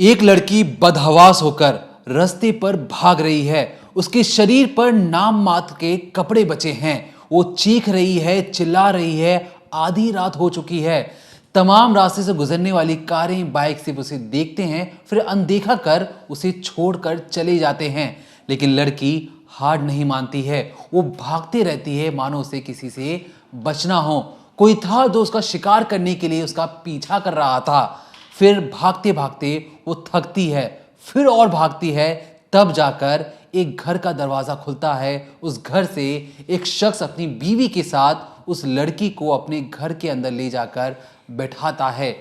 एक लड़की बदहवास होकर रास्ते पर भाग रही है। उसके शरीर पर नाम मात्र के कपड़े बचे हैं। वो चीख रही है, चिल्ला रही है। आधी रात हो चुकी है। तमाम रास्ते से गुजरने वाली कारें, बाइक से उसे देखते हैं, फिर अनदेखा कर उसे छोड़कर चले जाते हैं। लेकिन लड़की हार नहीं मानती है। वो भागती रहती है, मानो उसे किसी से बचना हो। कोई था जो उसका शिकार करने के लिए उसका पीछा कर रहा था। फिर भागते भागते वो थकती है, फिर और भागती है। तब जाकर एक घर का दरवाजा खुलता है। उस घर से एक शख्स अपनी बीवी के साथ उस लड़की को अपने घर के अंदर ले जाकर बैठाता है।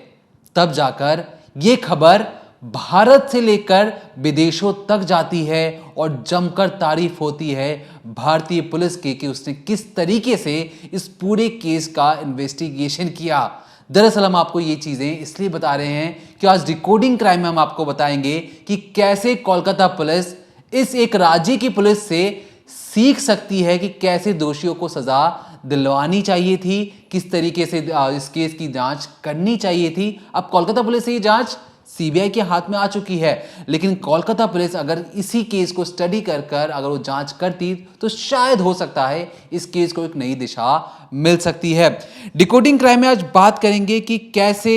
तब जाकर ये खबर भारत से लेकर विदेशों तक जाती है और जमकर तारीफ होती है भारतीय पुलिस की कि उसने किस तरीके से इस पूरे केस का इन्वेस्टिगेशन किया। दरअसल हम आपको ये चीजें इसलिए बता रहे हैं कि आज डिकोडिंग क्राइम में हम आपको बताएंगे कि कैसे कोलकाता पुलिस इस एक राज्य की पुलिस से सीख सकती है कि कैसे दोषियों को सजा दिलवानी चाहिए थी, किस तरीके से इस केस की जांच करनी चाहिए थी। अब कोलकाता पुलिस से ये जांच सीबीआई के हाथ में आ चुकी है, लेकिन कोलकाता पुलिस अगर इसी केस को स्टडी कर कर अगर वो जांच करती तो शायद हो सकता है इस केस को एक नई दिशा मिल सकती है। डिकोडिंग क्राइम में आज बात करेंगे कि कैसे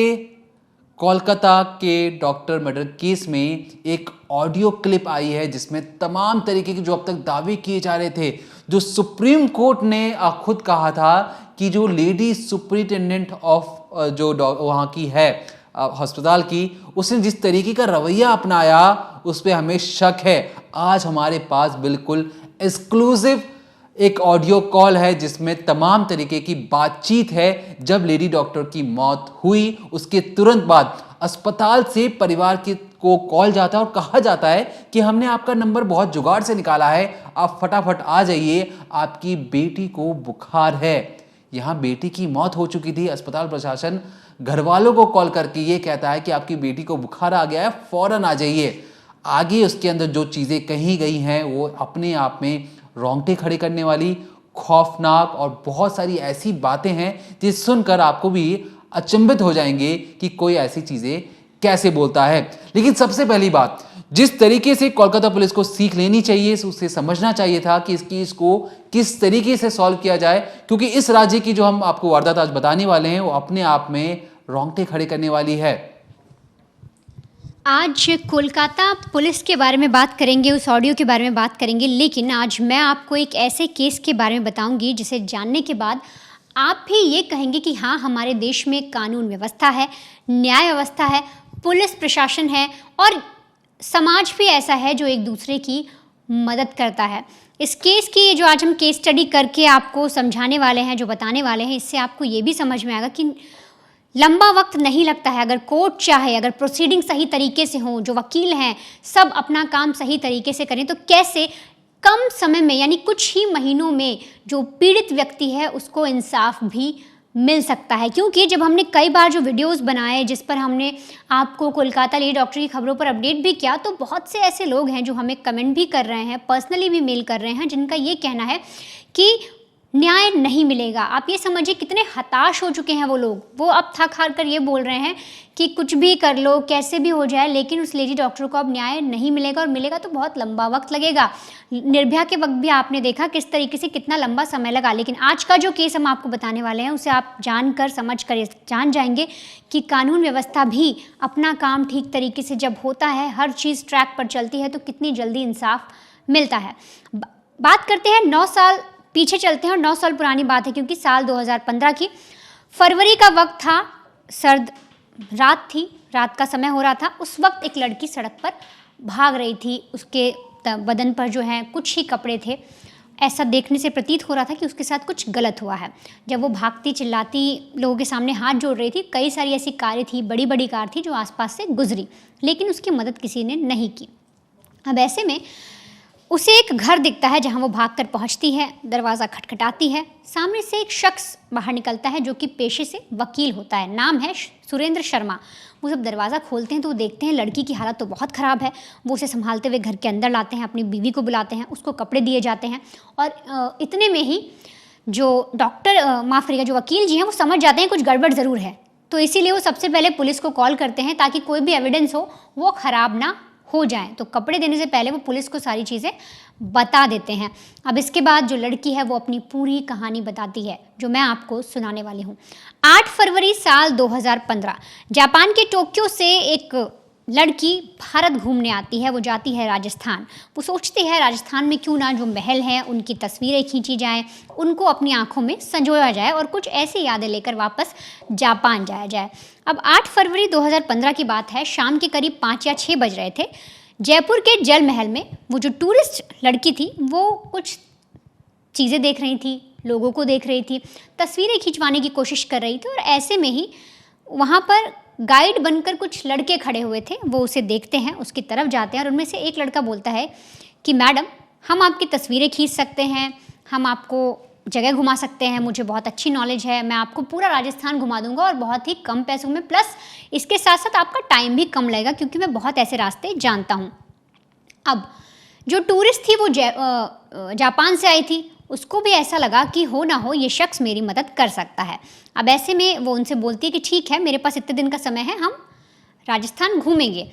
कोलकाता के डॉक्टर मर्डर केस में एक ऑडियो क्लिप आई है जिसमें तमाम तरीके के जो अब तक दावे किए जा रहे थे, जो सुप्रीम कोर्ट ने खुद कहा था कि जो लेडी सुपरिटेंडेंट ऑफ जो वहाँ की है अस्पताल की, उसने जिस तरीके का रवैया अपनाया उस पर हमें शक है। आज हमारे पास बिल्कुल एक्सक्लूसिव एक ऑडियो कॉल है जिसमें तमाम तरीके की बातचीत है। जब लेडी डॉक्टर की मौत हुई उसके तुरंत बाद अस्पताल से परिवार को कॉल जाता है और कहा जाता है कि हमने आपका नंबर बहुत जुगाड़ से निकाला है, आप फटाफट आ जाइए, आपकी बेटी को बुखार है। यहाँ बेटी की मौत हो चुकी थी। अस्पताल प्रशासन घर वालों को कॉल करके ये कहता है कि आपकी बेटी को बुखार आ गया है, फौरन आ जाइए। आगे उसके अंदर जो चीज़ें कही गई हैं वो अपने आप में रोंगटे खड़े करने वाली, खौफनाक और बहुत सारी ऐसी बातें हैं जिसे सुनकर आपको भी अचंभित हो जाएंगे कि कोई ऐसी चीज़ें कैसे बोलता है। लेकिन सबसे पहली बात, जिस तरीके से कोलकाता पुलिस को सीख लेनी चाहिए, उससे समझना चाहिए था कि इस केस को किस तरीके से सॉल्व किया जाए, क्योंकि इस राज्य की जो हम आपको वारदात आज बताने वाले हैं वो अपने आप में रोंगटे खड़े करने वाली है। आज कोलकाता पुलिस के बारे में बात करेंगे, उस ऑडियो के बारे में बात करेंगे, लेकिन आज मैं आपको एक ऐसे केस के बारे में बताऊंगी जिसे जानने के बाद आप भी ये कहेंगे कि हाँ, हमारे देश में कानून व्यवस्था है, न्याय व्यवस्था है, पुलिस प्रशासन है और समाज भी ऐसा है जो एक दूसरे की मदद करता है। इस केस की जो आज हम केस स्टडी करके आपको समझाने वाले हैं, जो बताने वाले हैं, इससे आपको ये भी समझ में आएगा कि लंबा वक्त नहीं लगता है। अगर कोर्ट चाहे, अगर प्रोसीडिंग सही तरीके से हो, जो वकील हैं सब अपना काम सही तरीके से करें, तो कैसे कम समय में यानी कुछ ही महीनों में जो पीड़ित व्यक्ति है उसको इंसाफ भी मिल सकता है। क्योंकि जब हमने कई बार जो वीडियोस बनाए जिस पर हमने आपको कोलकाता लेडी डॉक्टर की खबरों पर अपडेट भी किया, तो बहुत से ऐसे लोग हैं जो हमें कमेंट भी कर रहे हैं, पर्सनली भी मेल कर रहे हैं, जिनका ये कहना है कि न्याय नहीं मिलेगा। आप ये समझिए कितने हताश हो चुके हैं वो लोग। वो अब थक हार कर ये बोल रहे हैं कि कुछ भी कर लो, कैसे भी हो जाए, लेकिन उस लेडी डॉक्टर को अब न्याय नहीं मिलेगा और मिलेगा तो बहुत लंबा वक्त लगेगा। निर्भया के वक्त भी आपने देखा किस तरीके से कितना लंबा समय लगा। लेकिन आज का जो केस हम आपको बताने वाले हैं उसे आप जानकर समझ कर जान जाएंगे कि कानून व्यवस्था भी अपना काम ठीक तरीके से जब होता है, हर चीज़ ट्रैक पर चलती है, तो कितनी जल्दी इंसाफ मिलता है। बात करते हैं 9 साल पीछे चलते हैं और 9 साल पुरानी बात है, क्योंकि साल 2015 की फरवरी का वक्त था, सर्द रात थी, रात का समय हो रहा था। उस वक्त एक लड़की सड़क पर भाग रही थी। उसके बदन पर जो है कुछ ही कपड़े थे। ऐसा देखने से प्रतीत हो रहा था कि उसके साथ कुछ गलत हुआ है। जब वो भागती चिल्लाती लोगों के सामने हाथ जोड़ रही थी, कई सारी ऐसी कारें थी, बड़ी बड़ी कार थी जो आसपास से गुजरी, लेकिन उसकी मदद किसी ने नहीं की। अब ऐसे में उसे एक घर दिखता है जहां वो भागकर पहुंचती है। दरवाज़ा खटखटाती है। सामने से एक शख्स बाहर निकलता है जो कि पेशे से वकील होता है। नाम है सुरेंद्र शर्मा। वो जब दरवाज़ा खोलते हैं तो वो देखते हैं लड़की की हालत तो बहुत ख़राब है। वो उसे संभालते हुए घर के अंदर लाते हैं, अपनी बीवी को बुलाते हैं, उसको कपड़े दिए जाते हैं और इतने में ही जो डॉक्टर माफ़ करिएगा जो वकील जी हैं वो समझ जाते हैं कुछ गड़बड़ ज़रूर है। तो इसीलिए वो सबसे पहले पुलिस को कॉल करते हैं ताकि कोई भी एविडेंस हो वो ख़राब ना हो जाए। तो कपड़े देने से पहले वो पुलिस को सारी चीज़ें बता देते हैं। अब इसके बाद जो लड़की है वो अपनी पूरी कहानी बताती है जो मैं आपको सुनाने वाली हूँ। 8 फरवरी साल 2015 जापान के टोक्यो से एक लड़की भारत घूमने आती है। वो जाती है राजस्थान। वो सोचती है राजस्थान में क्यों ना जो महल हैं उनकी तस्वीरें खींची जाएं, उनको अपनी आंखों में संजोया जाए और कुछ ऐसी यादें लेकर वापस जापान जाया जाए। अब 8 फरवरी 2015 की बात है, शाम के करीब 5 या 6 बज रहे थे। जयपुर के जल महल में वो जो टूरिस्ट लड़की थी वो कुछ चीज़ें देख रही थी, लोगों को देख रही थी, तस्वीरें खिंचवाने की कोशिश कर रही थी और ऐसे में ही वहाँ पर गाइड बनकर कुछ लड़के खड़े हुए थे। वो उसे देखते हैं, उसकी तरफ जाते हैं और उनमें से एक लड़का बोलता है कि मैडम, हम आपकी तस्वीरें खींच सकते हैं, हम आपको जगह घुमा सकते हैं, मुझे बहुत अच्छी नॉलेज है, मैं आपको पूरा राजस्थान घुमा दूंगा और बहुत ही कम पैसों में, प्लस इसके साथ साथ आपका टाइम भी कम लगेगा क्योंकि मैं बहुत ऐसे रास्ते जानता हूँ। अब जो टूरिस्ट थी वो जापान से आई थी, उसको भी ऐसा लगा कि हो ना हो ये शख्स मेरी मदद कर सकता है। अब ऐसे में वो उनसे बोलती है कि ठीक है, मेरे पास इतने दिन का समय है, हम राजस्थान घूमेंगे।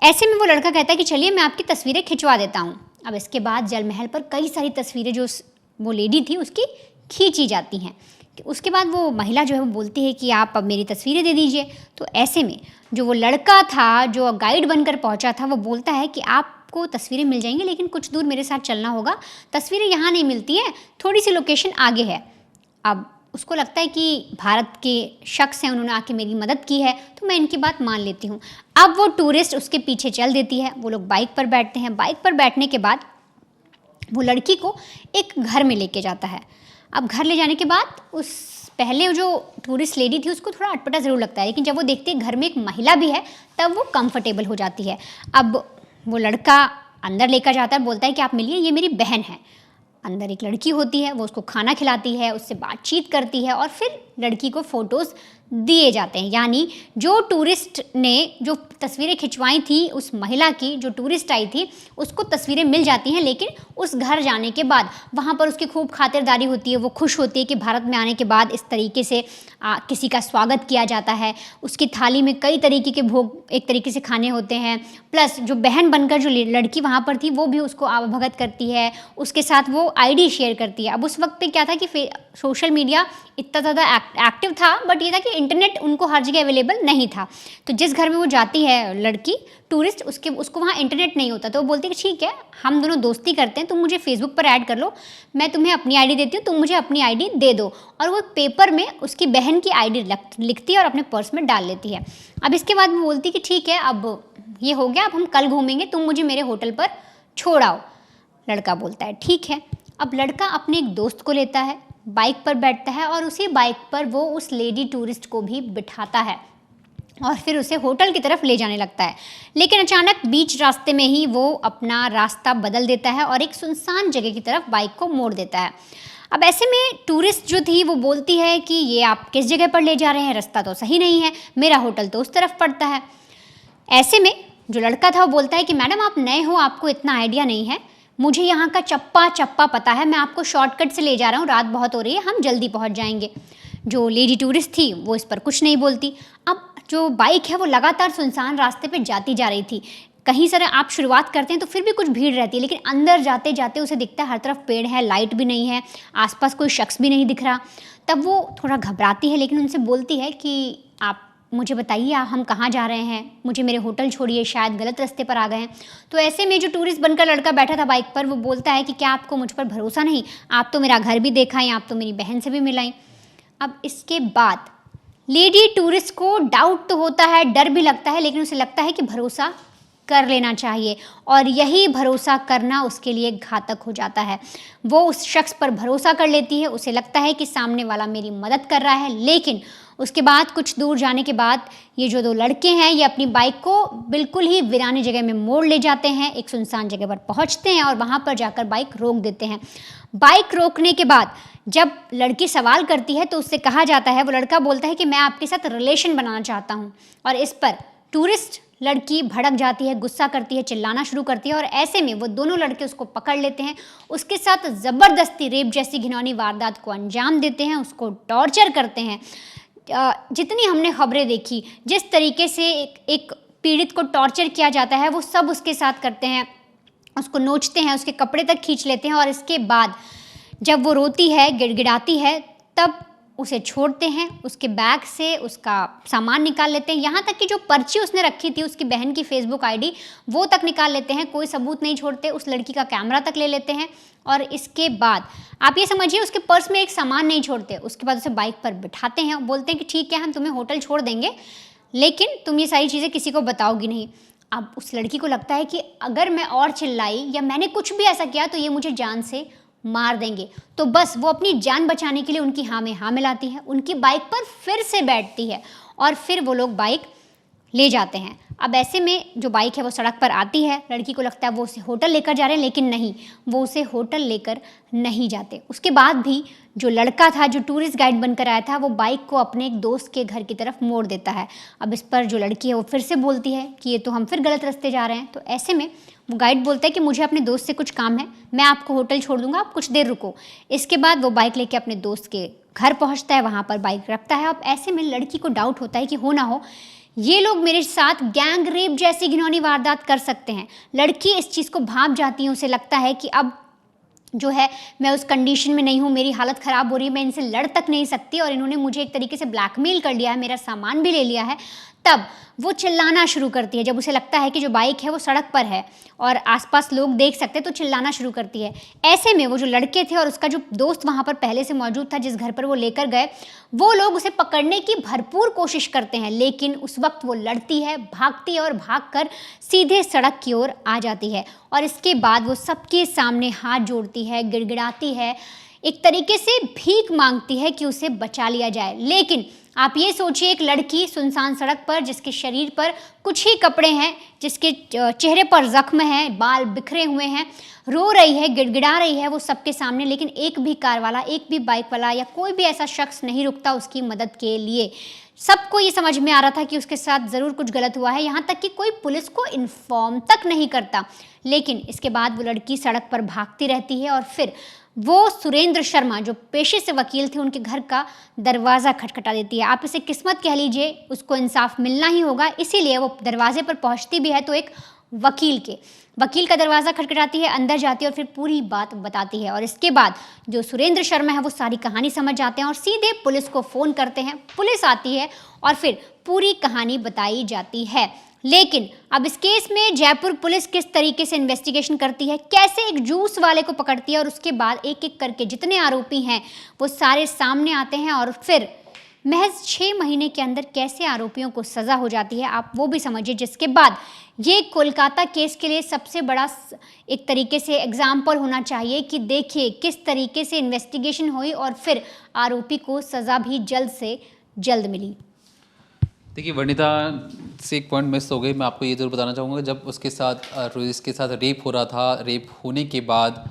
ऐसे में वो लड़का कहता है कि चलिए मैं आपकी तस्वीरें खिंचवा देता हूँ। अब इसके बाद जल महल पर कई सारी तस्वीरें जो वो लेडी थी उसकी खींची जाती हैं। उसके बाद वो महिला जो है वो बोलती है कि आप अब मेरी तस्वीरें दे दीजिए। तो ऐसे में जो वो लड़का था जो गाइड बनकर पहुंचा था वो बोलता है कि आपको तस्वीरें मिल जाएंगी लेकिन कुछ दूर मेरे साथ चलना होगा, तस्वीरें यहाँ नहीं मिलती हैं, थोड़ी सी लोकेशन आगे है। अब उसको लगता है कि भारत के शख्स हैं, उन्होंने आके मेरी मदद की है तो मैं इनकी बात मान लेती हूँ। अब वो टूरिस्ट उसके पीछे चल देती है। वो लोग बाइक पर बैठते हैं। बाइक पर बैठने के बाद वो लड़की को एक घर में लेके जाता है। अब घर ले जाने के बाद उस पहले जो टूरिस्ट लेडी थी उसको थोड़ा अटपटा ज़रूर लगता है, लेकिन जब वो देखती है घर में एक महिला भी है तब वो कंफर्टेबल हो जाती है। अब वो लड़का अंदर लेकर जाता है, बोलता है कि आप मिलिए, ये मेरी बहन है। अंदर एक लड़की होती है, वो उसको खाना खिलाती है, उससे बातचीत करती है और फिर लड़की को फ़ोटोज़ दिए जाते हैं। यानी जो टूरिस्ट ने जो तस्वीरें खिंचवाई थी उस महिला की, जो टूरिस्ट आई थी, उसको तस्वीरें मिल जाती हैं, लेकिन उस घर जाने के बाद वहाँ पर उसकी खूब खातिरदारी होती है। वो खुश होती है कि भारत में आने के बाद इस तरीके से किसी का स्वागत किया जाता है। उसकी थाली में कई तरीके के भोग एक तरीके से खाने होते हैं। प्लस जो बहन बनकर जो लड़की वहाँ पर थी वो भी उसको आवभगत करती है, उसके साथ वो आईडी शेयर करती है। अब उस वक्त पे क्या था कि सोशल मीडिया इतना ज़्यादा एक्टिव था, बट ये था कि इंटरनेट उनको हर जगह अवेलेबल नहीं था। तो जिस घर में वो जाती है लड़की टूरिस्ट, उसको वहाँ इंटरनेट नहीं होता। तो वो बोलती है कि ठीक है, हम दोनों दोस्ती करते हैं, तुम मुझे फेसबुक पर ऐड कर लो, मैं तुम्हें अपनी आईडी देती हूँ, तुम मुझे अपनी आईडी दे दो। और वो पेपर में उसकी बहन की आईडी लिखती है और अपने पर्स में डाल लेती है। अब इसके बाद वो बोलती है कि ठीक है, अब ये हो गया, अब हम कल घूमेंगे, तुम मुझे मेरे होटल पर छोड़ आओ। लड़का बोलता है ठीक है। अब लड़का अपने एक दोस्त को लेता है, बाइक पर बैठता है और उसी बाइक पर वो उस लेडी टूरिस्ट को भी बिठाता है और फिर उसे होटल की तरफ ले जाने लगता है। लेकिन अचानक बीच रास्ते में ही वो अपना रास्ता बदल देता है और एक सुनसान जगह की तरफ बाइक को मोड़ देता है। अब ऐसे में टूरिस्ट जो थी वो बोलती है कि ये आप किस जगह पर ले जा रहे हैं, रास्ता तो सही नहीं है, मेरा होटल तो उस तरफ पड़ता है। ऐसे में जो लड़का था वो बोलता है कि मैडम आप नए हो, आपको इतना आइडिया नहीं है, मुझे यहाँ का चप्पा चप्पा पता है, मैं आपको शॉर्टकट से ले जा रहा हूँ, रात बहुत हो रही है, हम जल्दी पहुँच जाएंगे। जो लेडी टूरिस्ट थी वो इस पर कुछ नहीं बोलती। अब जो बाइक है वो लगातार सुनसान रास्ते पे जाती जा रही थी। कहीं से आप शुरुआत करते हैं तो फिर भी कुछ भीड़ रहती है, लेकिन अंदर जाते जाते उसे दिखता है हर तरफ पेड़ है, लाइट भी नहीं है, आसपास कोई शख्स भी नहीं दिख रहा। तब वो थोड़ा घबराती है, लेकिन उनसे बोलती है कि आप मुझे बताइए हम कहाँ जा रहे हैं, मुझे मेरे होटल छोड़िए, शायद गलत रास्ते पर आ गए हैं। तो ऐसे में जो टूरिस्ट बनकर लड़का बैठा था बाइक पर वो बोलता है कि क्या आपको मुझ पर भरोसा नहीं, आप तो मेरा घर भी देखाएं, आप तो मेरी बहन से भी मिलाएं। अब इसके बाद लेडी टूरिस्ट को डाउट तो होता है, डर भी लगता है, लेकिन उसे लगता है कि भरोसा कर लेना चाहिए और यही भरोसा करना उसके लिए घातक हो जाता है। वो उस शख्स पर भरोसा कर लेती है, उसे लगता है कि सामने वाला मेरी मदद कर रहा है। लेकिन उसके बाद कुछ दूर जाने के बाद ये जो दो लड़के हैं ये अपनी बाइक को बिल्कुल ही वीरानी जगह में मोड़ ले जाते हैं, एक सुनसान जगह पर पहुंचते हैं और वहां पर जाकर बाइक रोक देते हैं। बाइक रोकने के बाद जब लड़की सवाल करती है तो उससे कहा जाता है, वो लड़का बोलता है कि मैं आपके साथ रिलेशन बनाना चाहता हूँ। और इस पर टूरिस्ट लड़की भड़क जाती है, गुस्सा करती है, चिल्लाना शुरू करती है और ऐसे में वो दोनों लड़के उसको पकड़ लेते हैं, उसके साथ ज़बरदस्ती रेप जैसी घिनौनी वारदात को अंजाम देते हैं, उसको टॉर्चर करते हैं। जितनी हमने खबरें देखी, जिस तरीके से एक पीड़ित को टॉर्चर किया जाता है, वो सब उसके साथ करते हैं, उसको नोचते हैं, उसके कपड़े तक खींच लेते हैं और इसके बाद जब वो रोती है, गिड़गिड़ाती है, तब उसे छोड़ते हैं, उसके बैग से उसका सामान निकाल लेते हैं, यहाँ तक कि जो पर्ची उसने रखी थी उसकी बहन की फेसबुक आईडी वो तक निकाल लेते हैं, कोई सबूत नहीं छोड़ते, उस लड़की का कैमरा तक ले लेते हैं और इसके बाद आप ये समझिए उसके पर्स में एक सामान नहीं छोड़ते, उसके बाद उसे बाइक पर बिठाते हैं और बोलते हैं कि ठीक है हम तुम्हें होटल छोड़ देंगे, लेकिन तुम ये सारी चीज़ें किसी को बताओगी नहीं। अब उस लड़की को लगता है कि अगर मैं और चिल्लाई या मैंने कुछ भी ऐसा किया तो ये मुझे जान से मार देंगे, तो बस वो अपनी जान बचाने के लिए उनकी हाँ में हाँ मिलाती है, उनकी बाइक पर फिर से बैठती है और फिर वो लोग बाइक ले जाते हैं। अब ऐसे में जो बाइक है वो सड़क पर आती है, लड़की को लगता है वो उसे होटल लेकर जा रहे हैं, लेकिन नहीं, वो उसे होटल लेकर नहीं जाते। उसके बाद भी जो लड़का था जो टूरिस्ट गाइड बनकर आया था वो बाइक को अपने एक दोस्त के घर की तरफ मोड़ देता है। अब इस पर जो लड़की है वो फिर से बोलती है कि ये तो हम फिर गलत रास्ते जा रहे हैं। तो ऐसे में वो गाइड बोलता है कि मुझे अपने दोस्त से कुछ काम है, मैं आपको होटल छोड़ दूंगा, आप कुछ देर रुको। इसके बाद वो बाइक लेके अपने दोस्त के घर पहुंचता है, वहाँ पर बाइक रखता है। अब ऐसे में लड़की को डाउट होता है कि हो ना हो ये लोग मेरे साथ गैंग रेप जैसी घिनौनी वारदात कर सकते हैं। लड़की इस चीज़ को भांप जाती है, उसे लगता है कि अब जो है मैं उस कंडीशन में नहीं हूँ, मेरी हालत ख़राब हो रही है, मैं इनसे लड़ तक नहीं सकती और इन्होंने मुझे एक तरीके से ब्लैकमेल कर लिया है, मेरा सामान भी ले लिया है। तब वो चिल्लाना शुरू करती है, जब उसे लगता है कि जो बाइक है वो सड़क पर है और आसपास लोग देख सकते हैं, तो चिल्लाना शुरू करती है। ऐसे में वो जो लड़के थे और उसका जो दोस्त वहाँ पर पहले से मौजूद था जिस घर पर वो लेकर गए, वो लोग उसे पकड़ने की भरपूर कोशिश करते हैं, लेकिन उस वक्त वो लड़ती है, भागती है और भागकर सीधे सड़क की ओर आ जाती है और इसके बाद वो सबके सामने हाथ जोड़ती है, गिड़गिड़ाती है, एक तरीके से भीख मांगती है कि उसे बचा लिया जाए। लेकिन आप ये सोचिए, एक लड़की सुनसान सड़क पर जिसके शरीर पर कुछ ही कपड़े हैं, जिसके चेहरे पर जख्म है, बाल बिखरे हुए हैं, रो रही है, गिड़गिड़ा रही है वो सबके सामने, लेकिन एक भी कार वाला, एक भी बाइक वाला या कोई भी ऐसा शख्स नहीं रुकता उसकी मदद के लिए। सबको ये समझ में आ रहा था कि उसके साथ ज़रूर कुछ गलत हुआ है, यहाँ तक कि कोई पुलिस को इन्फॉर्म तक नहीं करता। लेकिन इसके बाद वो लड़की सड़क पर भागती रहती है और फिर वो सुरेंद्र शर्मा जो पेशे से वकील थे उनके घर का दरवाज़ा खटखटा देती है। आप इसे किस्मत कह लीजिए, उसको इंसाफ मिलना ही होगा, इसीलिए वो दरवाजे पर पहुंचती भी है तो एक वकील का दरवाज़ा खटखटाती है, अंदर जाती है और फिर पूरी बात बताती है। और इसके बाद जो सुरेंद्र शर्मा है वो सारी कहानी समझ जाते हैं और सीधे पुलिस को फ़ोन करते हैं, पुलिस आती है और फिर पूरी कहानी बताई जाती है। लेकिन अब इस केस में जयपुर पुलिस किस तरीके से इन्वेस्टिगेशन करती है, कैसे एक जूस वाले को पकड़ती है और उसके बाद एक एक करके जितने आरोपी हैं वो सारे सामने आते हैं और फिर महज 6 महीने के अंदर कैसे आरोपियों को सज़ा हो जाती है, आप वो भी समझिए। जिसके बाद ये कोलकाता केस के लिए सबसे बड़ा एक तरीके से एग्जाम्पल होना चाहिए कि देखिए किस तरीके से इन्वेस्टिगेशन हुई और फिर आरोपी को सज़ा भी जल्द से जल्द मिली। देखिए वर्णिता से एक पॉइंट मिस हो गई, मैं आपको ये ज़रूर बताना चाहूँगा। जब उसके साथ टूरिस्ट के साथ रेप हो रहा था, रेप होने के बाद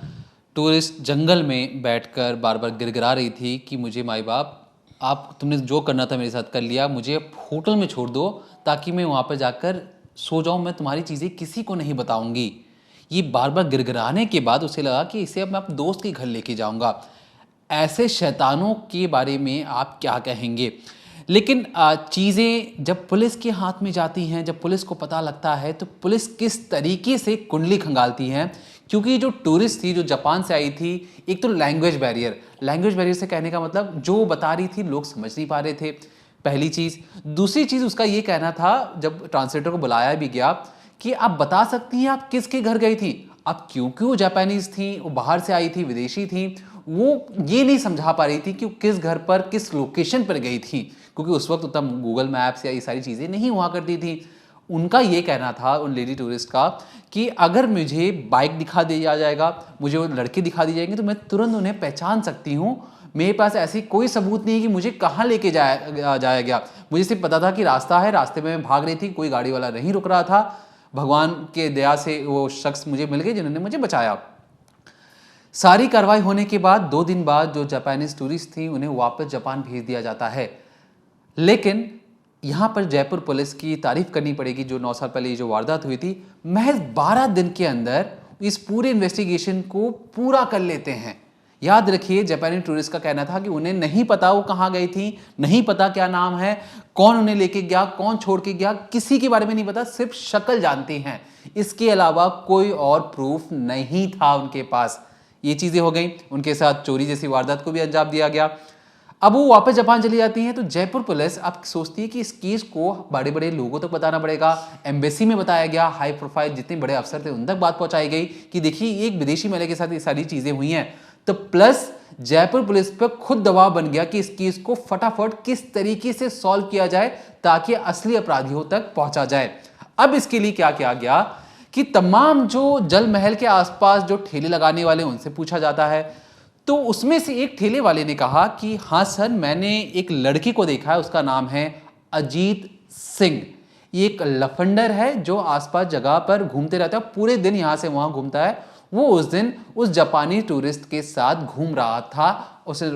टूरिस्ट जंगल में बैठकर बार बार गिड़गिड़ा रही थी कि मुझे माई बाप, आप तुमने जो करना था मेरे साथ कर लिया, मुझे होटल में छोड़ दो ताकि मैं वहाँ पर जाकर सो जाऊँ, मैं तुम्हारी चीज़ें किसी को नहीं बताऊँगी। ये बार बार गिड़गिड़ाने के बाद उसे लगा कि इसे अब मैं अपने दोस्त के घर लेके जाऊँगा। ऐसे शैतानों के बारे में आप क्या कहेंगे? लेकिन चीज़ें जब पुलिस के हाथ में जाती हैं, जब पुलिस को पता लगता है तो पुलिस किस तरीके से कुंडली खंगालती है, क्योंकि जो टूरिस्ट थी जो जापान से आई थी, एक तो लैंग्वेज बैरियर से कहने का मतलब जो बता रही थी लोग समझ नहीं पा रहे थे, पहली चीज़। दूसरी चीज़ उसका ये कहना था, जब ट्रांसलेटर को बुलाया भी गया, कि आप बता सकती हैं आप किसके घर गई थी। अब क्योंकि वो जापानीज़ थी, वो बाहर से आई थी, विदेशी थी, वो ये नहीं समझा पा रही थी कि वो किस घर पर किस लोकेशन पर गई थी, क्योंकि उस वक्त उतना गूगल मैप्स या ये सारी चीज़ें नहीं हुआ करती थी। उनका ये कहना था उन लेडी टूरिस्ट का कि अगर मुझे बाइक दिखा दिया जाएगा, मुझे वो लड़के दिखा दिए जाएंगे तो मैं तुरंत उन्हें पहचान सकती हूँ। मेरे पास ऐसी कोई सबूत नहीं है कि मुझे कहाँ लेके जाया गया, मुझे सिर्फ पता था कि रास्ता है, रास्ते में मैं भाग रही थी, कोई गाड़ी वाला नहीं रुक रहा था, भगवान के दया से वो शख्स मुझे मिल गए जिन्होंने मुझे बचाया। सारी कार्रवाई होने के बाद 2 दिन बाद जो जापानीज टूरिस्ट थी उन्हें वापस जापान भेज दिया जाता है। लेकिन यहाँ पर जयपुर पुलिस की तारीफ करनी पड़ेगी, जो 9 साल पहले ये जो वारदात हुई थी, महज 12 दिन के अंदर इस पूरे इन्वेस्टिगेशन को पूरा कर लेते हैं। याद रखिए जापानी टूरिस्ट का कहना था कि उन्हें नहीं पता वो कहाँ गई थी, नहीं पता क्या नाम है, कौन उन्हें लेके गया, कौन छोड़ के गया, किसी के बारे में नहीं पता, सिर्फ शक्ल जानती हैं। इसके अलावा कोई और प्रूफ नहीं था उनके पास। ये चीजें हो गई, उनके साथ चोरी जैसी वारदात को भी अंजाम दिया गया। अब वो वापस जापान चली जाती हैं तो जयपुर पुलिस अब सोचती है कि इस केस को बड़े बड़े लोगों तक बताना पड़ेगा। एम्बेसी में बताया गया, हाई प्रोफाइल जितने बड़े अफसर थे उन तक बात पहुंचाई गई कि देखिए एक विदेशी महिला के साथ ये सारी चीजें हुई हैं। तो प्लस जयपुर पुलिस पर खुद दबाव बन गया कि इस केस को फटाफट किस तरीके से सॉल्व किया जाए ताकि असली अपराधियों तक पहुंचा जाए। अब इसके लिए क्या किया गया कि तमाम जो जल महल के आसपास जो ठेले लगाने वाले उनसे पूछा जाता है। तो उसमें से एक ठेले वाले ने कहा कि हाँ सर, मैंने एक लड़की को देखा है, उसका नाम है अजीत सिंह। ये एक लफंडर है जो आसपास जगह पर घूमते रहता है, पूरे दिन यहाँ से वहाँ घूमता है। वो उस दिन उस जापानी टूरिस्ट के साथ घूम रहा था, उसे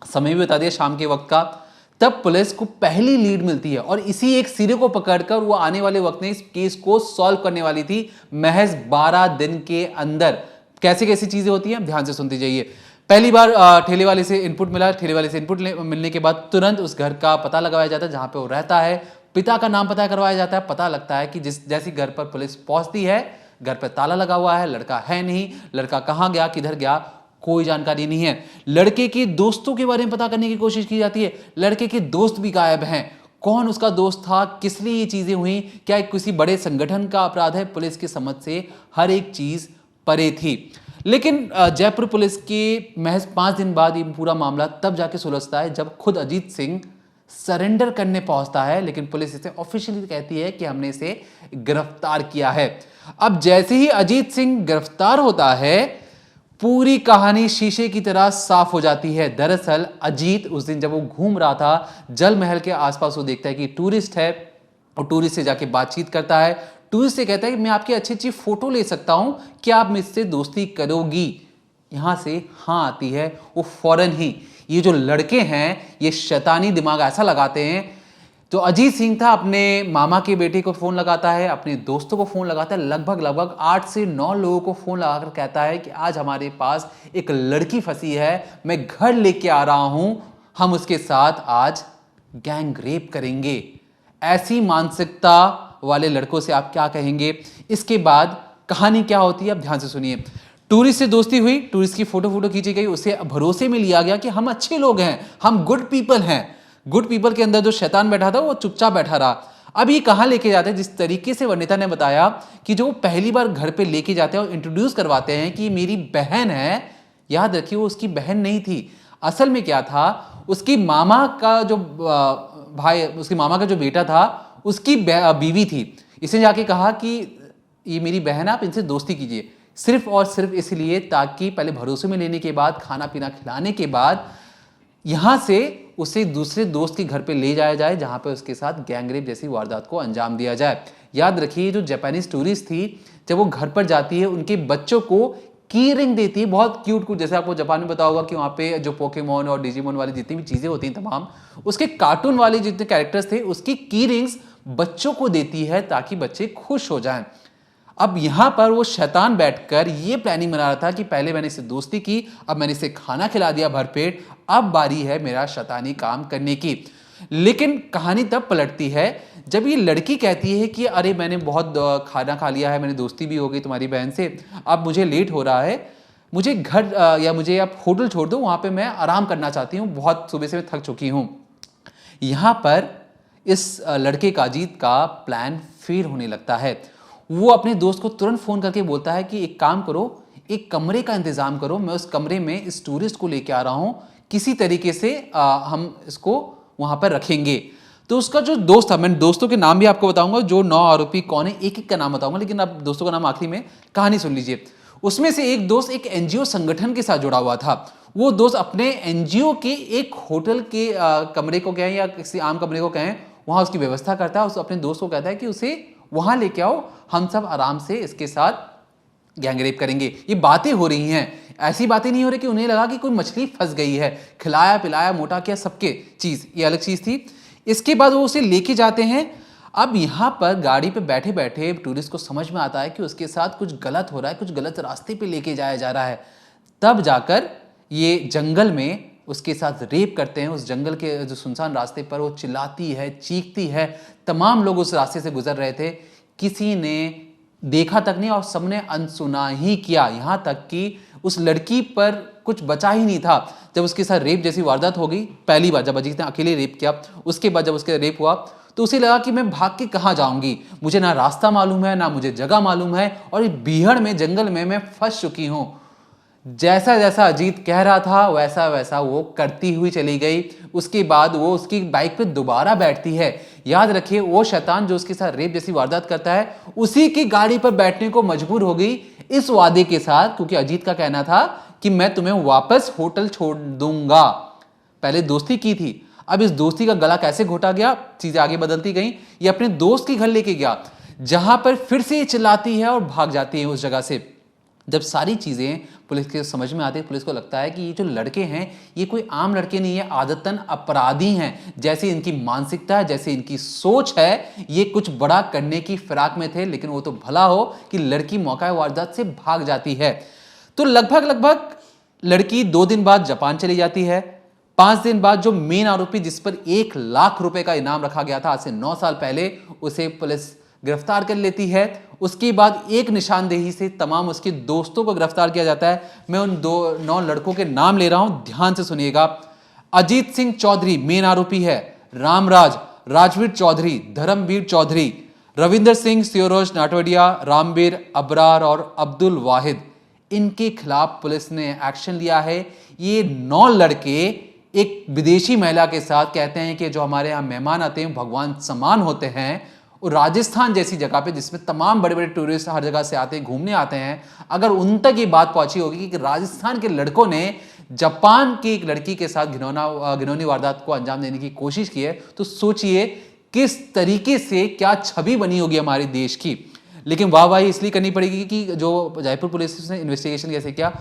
समय भी बता दिया शाम के वक्त का। तब पुलिस को पहली लीड मिलती है और इसी एक सिरे को पकड़कर वो आने वाले वक्त में इस केस को सॉल्व करने वाली थी महज 12 दिन के अंदर। कैसी कैसी चीजें होती हैं ध्यान से सुनते जाइए। पहली बार ठेले वाले से इनपुट मिला, ठेले वाले से इनपुट मिलने के बाद तुरंत उस घर का पता लगाया जाता है जहां पे वो रहता है, पिता का नाम पता करवाया जाता है। पता लगता है कि जैसी घर पर पुलिस पहुंचती है, घर पर ताला लगा हुआ है, लड़का है नहीं, लड़का कहां गया, किधर गया, कोई जानकारी नहीं है। लड़के के दोस्तों के बारे में पता करने की कोशिश की जाती है, लड़के के दोस्त भी गायब हैं। कौन उसका दोस्त था, किस लिए ये चीजें हुई, क्या किसी बड़े संगठन का अपराध है, पुलिस की समझ से हर एक चीज परे थी। लेकिन जयपुर पुलिस के महज 5 दिन बाद ये पूरा मामला तब जाके सुलझता है जब खुद अजीत सिंह सरेंडर करने पहुंचता है। लेकिन पुलिस इसे ऑफिशियली कहती है कि हमने इसे गिरफ्तार किया है। अब जैसे ही अजीत सिंह गिरफ्तार होता है, पूरी कहानी शीशे की तरह साफ हो जाती है। दरअसल अजीत उस दिन जब वो घूम रहा था जल महल के आसपास, वो देखता है कि टूरिस्ट है और टूरिस्ट से जाके बातचीत करता है। टूरिस्ट से कहता है कि मैं आपकी अच्छी अच्छी फोटो ले सकता हूं, क्या आप मुझसे दोस्ती करोगी। यहां से हाँ आती है वो फौरन ही। ये जो लड़के हैं ये शैतानी दिमाग ऐसा लगाते हैं। तो अजीत सिंह था, अपने मामा के बेटे को फोन लगाता है, अपने दोस्तों को फोन लगाता है, लगभग 8 से 9 लोगों को फोन लगाकर कहता है कि आज हमारे पास एक लड़की फंसी है, मैं घर लेके आ रहा हूं, हम उसके साथ आज गैंग रेप करेंगे। ऐसी मानसिकता वाले लड़कों से आप क्या कहेंगे। इसके बाद कहानी क्या होती है अब ध्यान से सुनिए। टूरिस्ट से दोस्ती हुई, टूरिस्ट की फोटो खींची गई, उसे भरोसे में लिया गया कि हम अच्छे लोग हैं, हम गुड पीपल हैं। गुड पीपल के अंदर जो शैतान बैठा था वो चुपचाप बैठा रहा। अब ये कहां लेके जाते हैं, जिस तरीके से वनिता ने बताया कि जो पहली बार घर पे लेके जाते हैं और इंट्रोड्यूस करवाते हैं कि मेरी बहन है। याद रखिए वो उसकी बहन नहीं थी, असल में क्या था, उसकी मामा का जो भाई, उसकी मामा का जो बेटा था उसकी बीवी थी। इसने जाके कहा कि ये मेरी बहन है, आप इनसे दोस्ती कीजिए, सिर्फ और सिर्फ इसलिए ताकि पहले भरोसे में लेने के बाद, खाना पीना खिलाने के बाद यहां से उसे दूसरे दोस्त के घर पे ले जाया जाए जहां पे उसके साथ गैंगरेप जैसी वारदात को अंजाम दिया जाए। याद रखिए जो जापानीज टूरिस्ट थी, जब वो घर पर जाती है उनके बच्चों को की रिंग देती है, बहुत क्यूट, जैसे आपको जापान में पता होगा कि वहाँ पे जो पोकेमोन और डिजिमोन वाली जितनी भी चीज़ें होती हैं तमाम, उसके कार्टून वाले जितने कैरेक्टर्स थे उसकी की रिंग्स बच्चों को देती है ताकि बच्चे खुश हो जाएं। अब यहाँ पर वो शैतान बैठकर ये प्लानिंग बना रहा था कि पहले मैंने इससे दोस्ती की, अब मैंने इसे खाना खिला दिया भरपेट, अब बारी है मेरा शैतानी काम करने की। लेकिन कहानी तब पलटती है जब ये लड़की कहती है कि अरे मैंने बहुत खाना खा लिया है, मैंने दोस्ती भी हो गई तुम्हारी बहन से, अब मुझे लेट हो रहा है, मुझे घर या मुझे आप होटल छोड़ दो, वहाँ पे मैं आराम करना चाहती हूँ, बहुत सुबह से मैं थक चुकी हूँ। यहाँ पर इस लड़के का अजीत का प्लान फेल होने लगता है। वो अपने दोस्त को तुरंत फ़ोन करके बोलता है कि एक काम करो, एक कमरे का इंतज़ाम करो, मैं उस कमरे में इस टूरिस्ट को लेके आ रहा हूँ, किसी तरीके से हम इसको वहाँ पर रखेंगे। तो उसका जो दोस्त था, मैं दोस्तों के नाम भी आपको बताऊंगा, जो 9 आरोपी कौन है एक एक का नाम बताऊंगा, लेकिन आप दोस्तों का नाम आखिरी में, कहानी सुन लीजिए। उसमें से एक दोस्त एक एनजीओ संगठन के साथ जुड़ा हुआ था। वो दोस्त अपने एनजीओ के एक होटल के कमरे को कहें या किसी आम कमरे को कहें, वहाँ उसकी व्यवस्था करता है। उस अपने दोस्त को कहता है कि उसे वहाँ लेके आओ, हम सब आराम से इसके साथ गैंगरेप करेंगे। ये बातें हो रही हैं, ऐसी बातें नहीं हो रही कि उन्हें लगा कि कोई मछली फंस गई है, खिलाया पिलाया मोटा किया सबके चीज़, ये अलग चीज़ थी। इसके बाद वो उसे लेके जाते हैं। अब यहाँ पर गाड़ी पे बैठे बैठे टूरिस्ट को समझ में आता है कि उसके साथ कुछ गलत हो रहा है, कुछ गलत रास्ते पे लेके जाया जा रहा है। तब जाकर ये जंगल में उसके साथ रेप करते हैं। उस जंगल के जो सुनसान रास्ते पर वो चिल्लाती है, चीखती है। तमाम लोग उस रास्ते से गुजर रहे थे, किसी ने देखा तक नहीं और सबने अनसुना ही किया। यहाँ तक कि उस लड़की पर कुछ बचा ही नहीं था। जब उसके साथ रेप जैसी वारदात हो गई, पहली बार जब अजीत ने अकेले रेप किया, उसके बाद जब उसके रेप हुआ तो उसे लगा कि मैं भाग के कहाँ जाऊंगी, मुझे ना रास्ता मालूम है, ना मुझे जगह मालूम है, और इस बीहड़ में, जंगल में मैं फंस चुकी हूँ। जैसा जैसा अजीत कह रहा था वैसा वैसा वो करती हुई चली गई। उसके बाद वो उसकी बाइक पे दोबारा बैठती है। याद रखिए, वो शैतान जो उसके साथ रेप जैसी वारदात करता है, उसी की गाड़ी पर बैठने को मजबूर हो गई, इस वादे के साथ, क्योंकि अजीत का कहना था कि मैं तुम्हें वापस होटल छोड़ दूंगा। पहले दोस्ती की थी, अब इस दोस्ती का गला कैसे घोटा गया, चीजें आगे बदलती गई। ये अपने दोस्त के घर लेके गया, जहां पर फिर से ये चिल्लाती है और भाग जाती है उस जगह से। जब सारी चीजें पुलिस के समझ में आती है, पुलिस को लगता है कि ये जो लड़के हैं ये कोई आम लड़के नहीं है, आदतन अपराधी हैं। जैसे इनकी मानसिकता है, जैसे इनकी सोच है, ये कुछ बड़ा करने की फिराक में थे। लेकिन वो तो भला हो कि लड़की मौका वारदात से भाग जाती है। तो लगभग लड़की 2 दिन बाद जापान चली जाती है। 5 दिन बाद जो मेन आरोपी जिस पर 1 लाख रुपए का इनाम रखा गया था आज से 9 साल पहले, उसे पुलिस गिरफ्तार कर लेती है। उसके बाद एक निशानदेही से तमाम उसके दोस्तों को गिरफ्तार किया जाता है। मैं उन 9 लड़कों के नाम ले रहा हूं, ध्यान से सुनिएगा। अजीत सिंह चौधरी मेन आरोपी है, रामराज, राजवीर चौधरी, धर्मवीर चौधरी, रविंदर सिंह, सियोरोज नाटवडिया, रामबीर, अबरार और अब्दुल वाहिद। इनके खिलाफ पुलिस ने एक्शन लिया है। ये 9 लड़के एक विदेशी महिला के साथ कहते हैं कि जो हमारे यहाँ मेहमान आते हैं भगवान समान होते हैं, और राजस्थान जैसी जगह पे जिसमें तमाम बड़े बड़े टूरिस्ट हर जगह से आते हैं, घूमने आते हैं, अगर उन तक ये बात पहुंची होगी कि राजस्थान के लड़कों ने जापान की एक लड़की के साथ घिनौनी वारदात को अंजाम देने की कोशिश की है, तो सोचिए किस तरीके से क्या छवि बनी होगी हमारे देश की। लेकिन वाहवाही इसलिए करनी पड़ेगी कि जो जयपुर पुलिस ने इन्वेस्टिगेशन कैसे किया,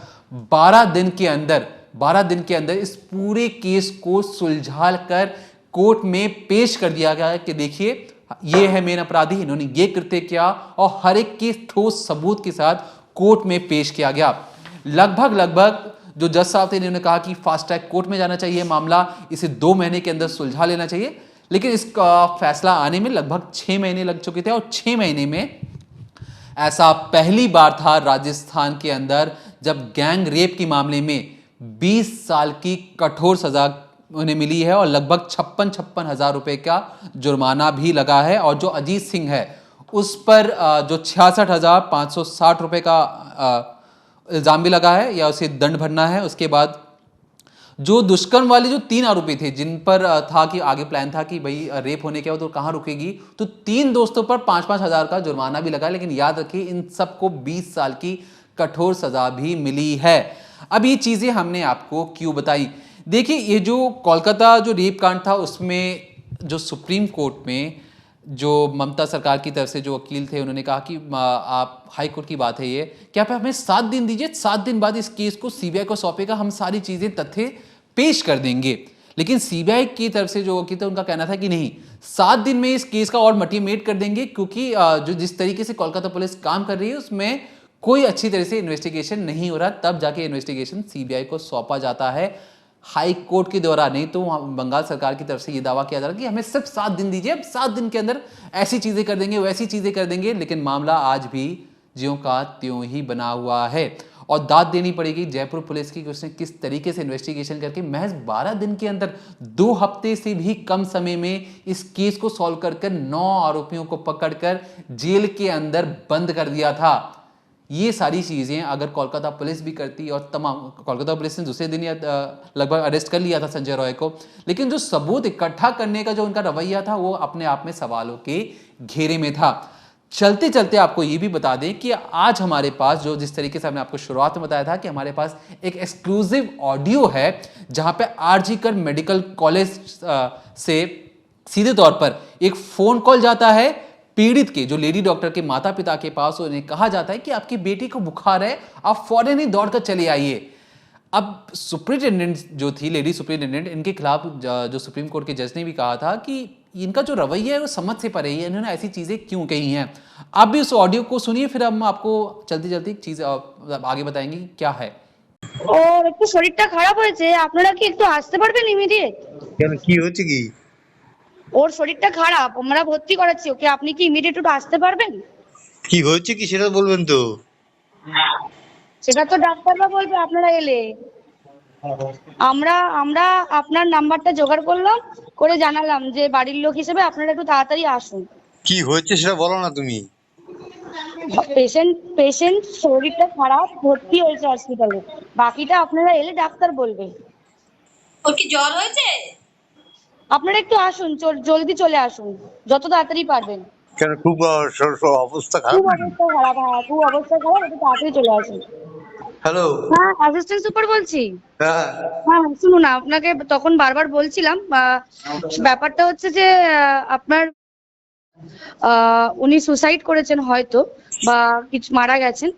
12 दिन के अंदर इस पूरे केस को सुलझा कर कोर्ट में पेश कर दिया गया कि देखिए ये है मेन अपराधी, इन्होंने ये कृत्य किया, और हर एक के ठोस सबूत के साथ कोर्ट में पेश किया गया। लगभग जो जज साहब थे इन्होंने कहा कि फास्ट ट्रैक कोर्ट में जाना चाहिए मामला, इसे 2 महीने के अंदर सुलझा लेना चाहिए। लेकिन इसका फैसला आने में लगभग 6 महीने लग चुके थे, और 6 महीने में ऐसा पहली बार था राजस्थान के अंदर जब गैंग रेप के मामले में 20 साल की कठोर सजा उन्हें मिली है, और लगभग 56 हजार रुपए का जुर्माना भी लगा है। और जो अजीत सिंह है उस पर जो 66,560 रुपए का इल्जाम भी लगा है, या उसे दंड भरना है। उसके बाद जो दुष्कर्म वाले जो 3 आरोपी थे, जिन पर था कि आगे प्लान था कि भाई रेप होने के बाद तो कहाँ रुकेगी, तो 3 दोस्तों पर 5-5 हजार का जुर्माना भी लगा। लेकिन याद रखिए इन सबको 20 साल की कठोर सजा भी मिली है। अब ये चीजें हमने आपको क्यों बताई, देखिए ये जो कोलकाता जो रेप कांड था उसमें जो सुप्रीम कोर्ट में जो ममता सरकार की तरफ से जो वकील थे उन्होंने कहा कि आप हाई कोर्ट की बात है ये कि आप हमें 7 दिन दीजिए, 7 दिन बाद इस केस को सीबीआई को सौंपेगा, हम सारी चीजें तथ्य पेश कर देंगे। लेकिन सीबीआई की तरफ से जो वकील थे उनका कहना था कि नहीं, 7 दिन में इस केस का और मल्टीमेट कर देंगे, क्योंकि जो जिस तरीके से कोलकाता पुलिस काम कर रही है उसमें कोई अच्छी तरह से इन्वेस्टिगेशन नहीं हो रहा। तब जाके इन्वेस्टिगेशन सीबीआई को सौंपा जाता है हाई कोर्ट के द्वारा, नहीं तो बंगाल सरकार की तरफ से ये दावा किया जा रहा है कि हमें सिर्फ 7 दिन दीजिए, अब 7 दिन के अंदर ऐसी चीजें कर देंगे, वैसी चीजें कर देंगे। लेकिन मामला आज भी ज्यों का त्यों ही बना हुआ है, और दाद देनी पड़ेगी जयपुर पुलिस की कि उसने किस तरीके से इन्वेस्टिगेशन करके महज 12 दिन के अंदर, 2 हफ्ते से भी कम समय में इस केस को सॉल्व कर 9 आरोपियों को पकड़कर जेल के अंदर बंद कर दिया था। ये सारी चीजें अगर कोलकाता पुलिस भी करती, और तमाम कोलकाता पुलिस ने दूसरे दिन लगभग अरेस्ट कर लिया था संजय रॉय को, लेकिन जो सबूत इकट्ठा करने का जो उनका रवैया था वो अपने आप में सवालों के घेरे में था। चलते चलते आपको ये भी बता दें कि आज हमारे पास जो जिस तरीके से हमने आपको शुरुआत में बताया था कि हमारे पास एक एक्सक्लूसिव ऑडियो है जहां पे आरजी कर मेडिकल कॉलेज से सीधे तौर पर एक फोन कॉल जाता है पीड़ित के, जो लेडी डॉक्टर के माता पिता के पास, उन्हें कहा जाता है कि आपकी बेटी को बुखार है, आप फौरन ही दौड़कर चले आइए। अब सुप्रिंटेंडेंट जो थी, लेडी सुप्रिंटेंडेंट, इनके खिलाफ जो सुप्रीम कोर्ट के जज ने भी कहा था कि इनका जो रवैया है वो समझ से परे है, इन्होंने ऐसी चीजें क्यों कही हैं। आप भी उस ऑडियो को सुनिए, फिर हम आपको चलती चलती एक चीज आगे बताएंगे कि क्या है। ওর একটু শরীরটা খারাপ হয়েছে, আপনারা কি একটু আসতে পারবেন ইমিডিয়েট? কেন, কি হচ্ছে কি? ওর শরীরটা খারাপ, আমরা ভর্তি করাচ্ছি ওকে, আপনি কি ইমিডিয়েট একটু আসতে পারবেন? কি হচ্ছে কি সেটা বলবেন তো? সেটা তো ডাক্তাররা বলবে আপনারা এলে। আমরা আমরা আপনার নাম্বারটা জোগাড় করলাম, করে জানালাম যে বাড়ির লোক হিসেবে আপনারা একটু তাড়াতাড়ি আসুন। কি হচ্ছে সেটা বলো না তুমি। পেশেন্ট শরীরটা খারাপ, ভর্তি হয়েছে হসপিটালে, বাকিটা আপনারা এলে ডাক্তার বলবে। ওর কি জ্বর হয়েছে? আপনারা একটু আসুন, জলদি চলে আসুন, যত তাড়াতাড়ি পারবেন। কেন, খুব অবস্থা খারাপ খুব নাকি? অবস্থা খারাপ, হ্যাঁ খুব অবস্থা খারাপ, একটু তাড়াতাড়ি চলে আসুন। হ্যালো। হ্যাঁ, অ্যাসিস্ট্যান্ট সুপার বলছি। হ্যাঁ, হ্যাঁ শুনুন, আপনাকে তখন বারবার বলছিলাম, ব্যাপারটা হচ্ছে যে আপনার উনি সুসাইড করেছেন হয়তো, বা কিছু মারা গেছেন।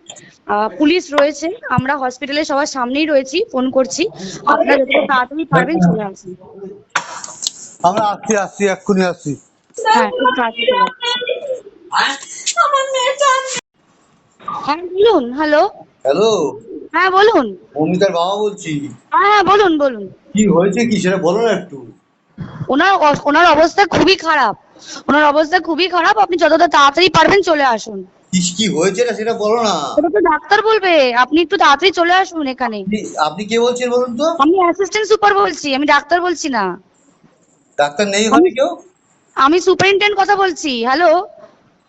পুলিশ রয়েছে, আমরা হসপিটালে সবার সামনেই রয়েছি, ফোন করছি, আপনারা যত তাড়াতাড়ি পারবেন চলে আসুন। আমরা আসছি এক্ষুনি আসছি। হ্যাঁ খুব তাড়াতাড়ি চলে আসুন। আমার মেয়েটা হ্যাঁ বলুন, হ্যালো। হ্যালো, হ্যাঁ বলুন। অমিতার বাবা বলছি। হ্যাঁ হ্যাঁ বলুন বলুন। কি হয়েছে কি সেটা বলো না একটু। ওনার অবস্থা খুবই খারাপ, ওনার অবস্থা খুবই খারাপ, আপনি যতটা তাড়াতাড়ি পারবেন চলে আসুন। কি হয়েছে না সেটা বলো না। ওটা তো ডাক্তার বলবে, আপনি একটু তাড়াতাড়ি চলে আসুন এখানে। আপনি কে বলছেন বলুন তো? আমি অ্যাসিস্ট্যান্ট সুপার বলছি, আমি ডাক্তার বলছি না। ডাক্তার নেই হবে কেউ? আমি সুপারিনটেন্ডেন্ট কথা বলছি, হ্যালো।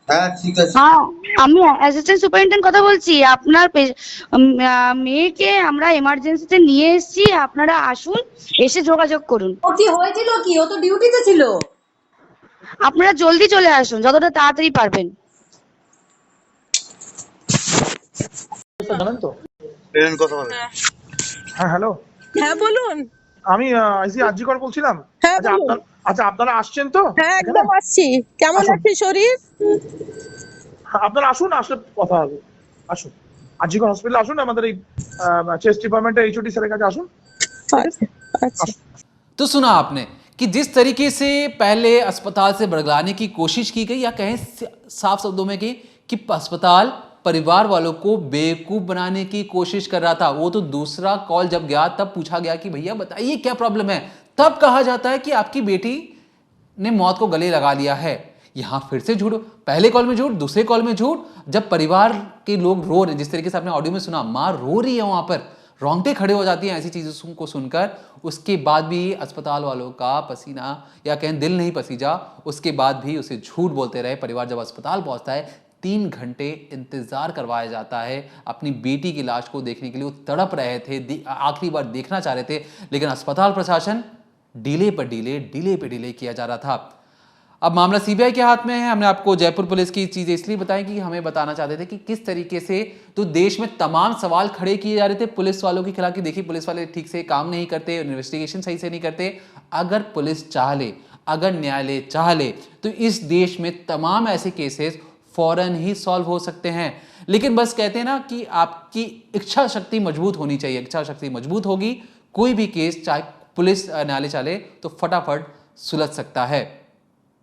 হ্যাঁ ঠিক আছে। হ্যাঁ, আমি অ্যাসিস্ট্যান্ট সুপারিনটেন্ডেন্ট কথা বলছি। আপনার মেয়েকে আমরা এমার্জেন্সিতে নিয়ে এসেছি, আপনারা আসুন, এসে যোগাযোগ করুন। ও কি হয়েছিল কি? ও তো ডিউটিতে ছিল। আপনারা জলদি চলে আসুন, যতটা তাড়াতাড়ি পারবেন। জানেন তো? ট্রেন কথা বলে। হ্যাঁ হ্যালো, হ্যাঁ বলুন। আমি আইসি আজিকর বলছিলাম। হ্যাঁ, আচ্ছা বলুন। আপনারা আসছেন তো হ্যাঁ এখানে? একদম আসছি। কেমন আসুন। আছে শরীর? হ্যাঁ, আপনারা আসুন, আসলে কথা হবে। আসুন, আজিকর হসপিটালে আসুন, আমাদের এই চেস্ট ডিপার্টমেন্টের এইচওডি স্যারের কাছে আসুন। আচ্ছা আচ্ছা। तो सुना आपने कि जिस तरीके से पहले अस्पताल से बरगलाने की कोशिश की गई, या कहें साफ शब्दों में कि अस्पताल परिवार वालों को बेवकूफ़ बनाने की कोशिश कर रहा था। वो तो दूसरा कॉल जब गया तब पूछा गया कि भैया बताइए क्या प्रॉब्लम है, तब कहा जाता है कि आपकी बेटी ने मौत को गले लगा लिया है। यहाँ फिर से झूठ, पहले कॉल में झूठ, दूसरे कॉल में झूठ। जब परिवार के लोग रो रहे हैं, जिस तरीके से आपने ऑडियो में सुना, माँ रो रही है, वहां पर रोंगटे खड़े हो जाती हैं ऐसी चीज़ों को सुनकर। उसके बाद भी अस्पताल वालों का पसीना, या कहें दिल नहीं पसीजा, उसके बाद भी उसे झूठ बोलते रहे। परिवार जब अस्पताल पहुंचता है, 3 घंटे इंतज़ार करवाया जाता है अपनी बेटी की लाश को देखने के लिए। वो तड़प रहे थे, आखिरी बार देखना चाह रहे थे, लेकिन अस्पताल प्रशासन डिले पर डिले किया जा रहा था। अब मामला सीबीआई के हाथ में है। हमने आपको जयपुर पुलिस की चीज़ें इसलिए बताई कि हमें बताना चाहते थे कि किस तरीके से तो देश में तमाम सवाल खड़े किए जा रहे थे पुलिस वालों के खिलाफ कि देखिए पुलिस वाले ठीक से काम नहीं करते, इन्वेस्टिगेशन सही से नहीं करते। अगर पुलिस चाह ले, अगर न्यायालय चाह ले, तो इस देश में तमाम ऐसे केसेस फौरन ही सॉल्व हो सकते हैं। लेकिन बस कहते हैं ना कि आपकी इच्छा शक्ति मजबूत होनी चाहिए। इच्छा शक्ति मजबूत होगी, कोई भी केस चाहे पुलिस न्यायालय चाहे तो फटाफट सुलझ सकता है।